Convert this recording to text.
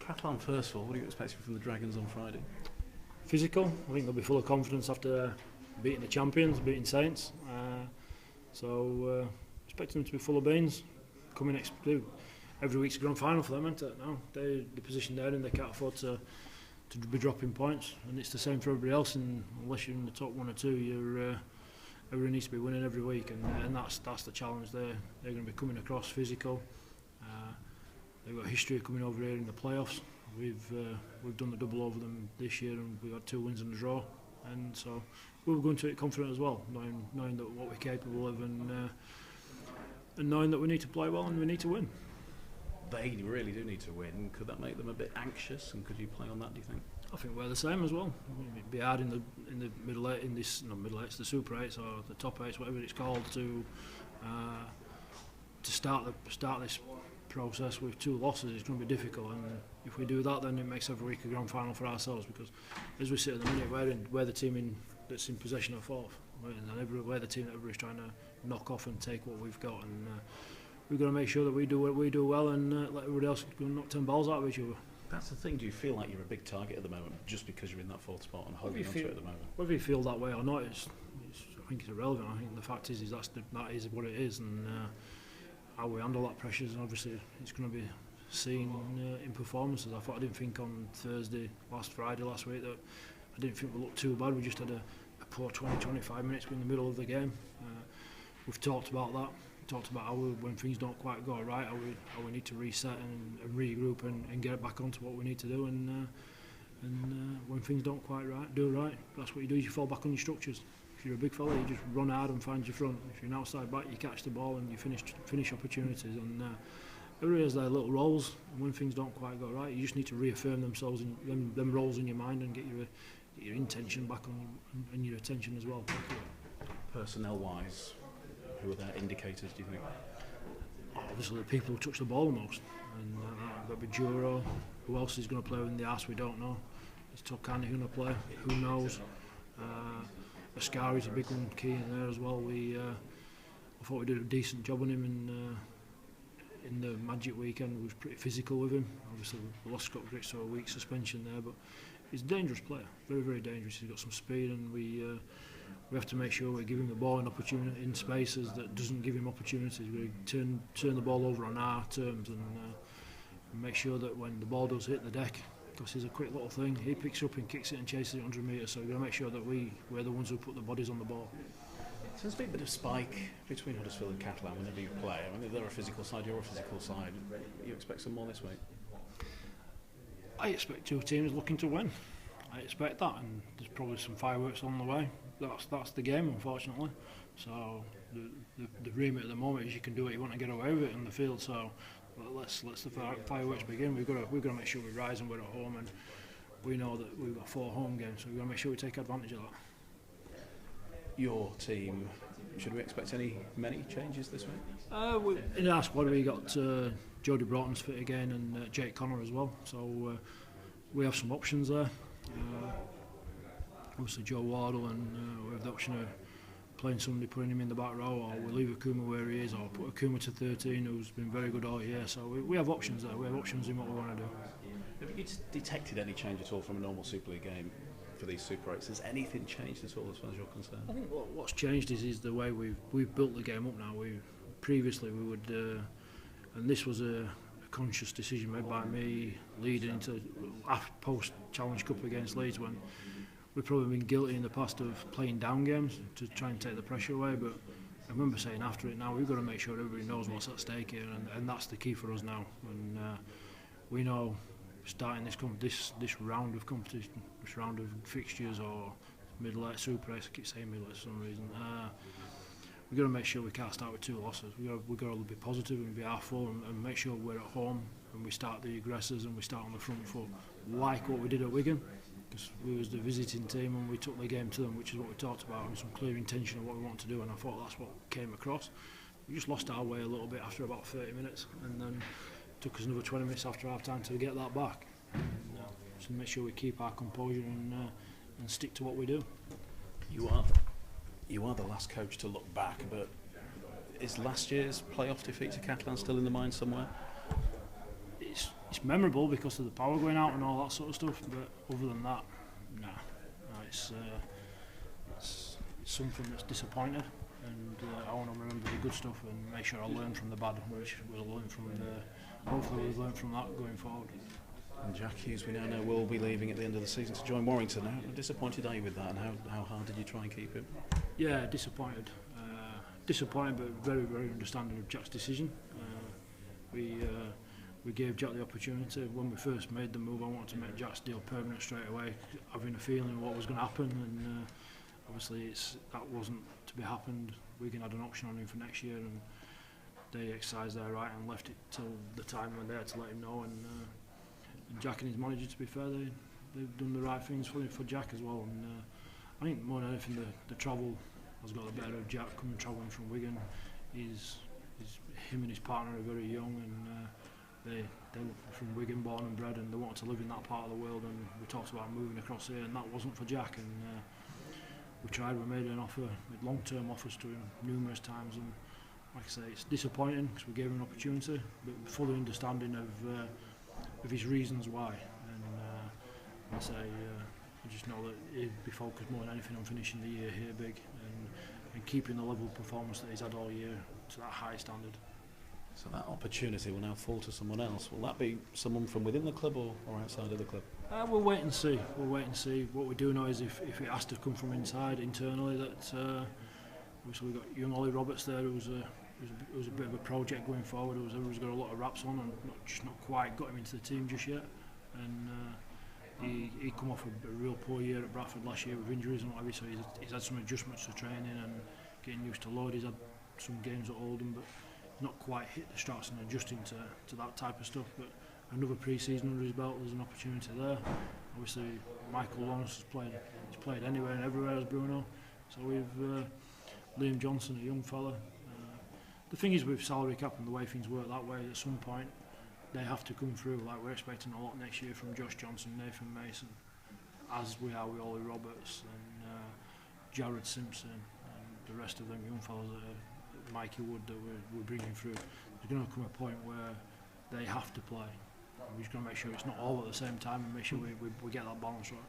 Catalan, first of all, what are you expecting from the Dragons on Friday? Physical. I think they'll be full of confidence after beating the champions, beating Saints. So expecting them to be full of beans. Coming every week's a grand final for them, isn't it? Now the position they're in, they can't afford to be dropping points, and it's the same for everybody else. Unless you're in the top one or two, everyone needs to be winning every week, and that's the challenge. They're going to be coming across physical. They've got a history of coming over here in the playoffs. We've done the double over them this year, and we've got 2 wins and a draw, and so we were going to it confident as well, knowing that what we're capable of, and knowing that we need to play well and we need to win. They really do need to win. Could that make them a bit anxious, and could you play on that, do you think? I think we're the same as well. It'd be hard in the middle eight, not middle eights, the super eights or the top eights, whatever it's called, to start this process with 2 losses. It's going to be difficult, and if we do that, then it makes every week a grand final for ourselves, because as we sit at the minute, we're the team that's in possession of 4th, and we're the team that everybody's trying to knock off and take what we've got, and we've got to make sure that we do what we do well, and let everybody else knock 10 balls out of each other. That's the thing. Do you feel like you're a big target at the moment just because you're in that 4th spot and holding on to it at the moment? Whether you feel that way or not, I think it's irrelevant. I think the fact is that is what it is, and how we handle that pressure, and obviously it's going to be seen in performances. I didn't think on Friday last week, that I didn't think we looked too bad. We just had a poor 20-25 minutes in the middle of the game. We've talked about that. Talked about how when things don't quite go right, how we need to reset and regroup and get back onto what we need to do. And when things don't quite do right, that's what you do. You fall back on your structures. If you're a big fella, you just run hard and find your front. If you're an outside back, you catch the ball and you finish opportunities. And everybody has their little roles. And when things don't quite go right, you just need to reaffirm themselves in them roles in your mind and get your intention back on and your attention as well. Personnel-wise, who are their indicators, do you think? Obviously the people who touch the ball the most, and that'll be Juro. Who else is going to play in the arse, we don't know. Is Tokani going to play? Who knows? Ascari's a big one, key in there as well. I thought we did a decent job on him in the Magic weekend. We was pretty physical with him. Obviously we lost Scott Griggs, so a week suspension there, but he's a dangerous player, very, very dangerous. He's got some speed, and we have to make sure we give him the ball in opportunity in spaces that doesn't give him opportunities. We turn the ball over on our terms, and make sure that when the ball does hit the deck, because he's a quick little thing, he picks up and kicks it and chases it 100 metres. So we've got to make sure that we're the ones who put the bodies on the ball. So there's been a bit of spike between Huddersfield and Catalan whenever you play. I mean, they're a physical side, you're a physical side. You expect some more this week? I expect 2 teams looking to win. I expect that, and there's probably some fireworks on the way. That's the game, unfortunately. So the remit at the moment is you can do what you want to get away with it in the field. So let's the fireworks begin. We've got to make sure we rise, and we're at home, and we know that we've got 4 home games, so we've got to make sure we take advantage of that. Your team, should we expect many changes this week? In our squad we got Jody Broughton's fit again, and Jake Connor as well. So we have some options there. Obviously Joe Wardle, and we have the option of playing somebody, putting him in the back row, or we leave Akuma where he is, or put Akuma to 13, who's been very good all year. So we have options there. We have options in what we want to do. Have you detected any change at all from a normal Super League game for these Super 8s? Has anything changed at all as far as you're concerned? I think what's changed is the way we've built the game up now. Previously we would, and this was a conscious decision made by me leading into post-Challenge Cup against Leeds, when we've probably been guilty in the past of playing down games to try and take the pressure away. But I remember saying after it, now we've got to make sure everybody knows what's at stake here, and that's the key for us now. And we know starting this round of competition, this round of fixtures, or middle-eight Super 8, I keep saying middle-eight for some reason, we've got to make sure we can't start with 2 losses. We've got to be positive and be half-full, and make sure we're at home and we start the aggressors and we start on the front foot, like what we did at Wigan, because we was the visiting team and we took the game to them, which is what we talked about, and some clear intention of what we want to do, and I thought that's what came across. We just lost our way a little bit after about 30 minutes, and then it took us another 20 minutes after half-time to get that back. So make sure we keep our composure and stick to what we do. You are the last coach to look back, but is last year's playoff defeat to Catalan still in the mind somewhere? it's memorable because of the power going out and all that sort of stuff. But other than that, nah, it's something that's disappointed. And I want to remember the good stuff and make sure I learn from the bad, which we'll learn from hopefully we'll learn from that going forward. And Jack Hughes, we now know, will be leaving at the end of the season to join Warrington. How disappointed are you with that, and how hard did you try and keep him? Yeah, disappointed. Disappointed, but very, very understanding of Jack's decision. We gave Jack the opportunity. When we first made the move, I wanted to make Jack's deal permanent straight away, having a feeling of what was going to happen, and obviously that wasn't to be happened. Wigan had an option on him for next year, and they exercised their right and left it till the time when they had to let him know. And Jack and his manager, to be fair, they've done the right things for Jack as well. And I think more than anything, the travel has got the better of Jack coming travelling from Wigan. Him and his partner are very young, and they're from Wigan, born and bred, and they wanted to live in that part of the world. And we talked about moving across here, and that wasn't for Jack. And we tried, we made an offer, made long-term offers to him numerous times, and like I say, it's disappointing because we gave him an opportunity, but fully understanding of his reasons why. And I say, I just know that he'd be focused more than anything on finishing the year here big and keeping the level of performance that he's had all year to that high standard. So that opportunity will now fall to someone else. Will that be someone from within the club or outside of the club? We'll wait and see. What we do know is if it has to come from inside, internally, that obviously we've got young Ollie Roberts there, who's a bit of a project going forward. Who's got a lot of raps on and not quite got him into the team just yet. And he come off a real poor year at Bradford last year with injuries and whatever, so he's had some adjustments to training and getting used to load. He's had some games at Oldham, but not quite hit the straps and adjusting to that type of stuff. But another pre-season under his belt, there's an opportunity there. Obviously Michael Lawrence he's played anywhere and everywhere as Bruno. So we've Liam Johnson, a young fella. The thing is with salary cap and the way things work that way, at some point they have to come through. Like we're expecting a lot next year from Josh Johnson, Nathan Mason, as we are with Ollie Roberts and Jared Simpson and the rest of them young fellas that Mikey Wood that we're bringing through. There's going to come a point where they have to play. We're just going to make sure it's not all at the same time and make sure we get that balance right.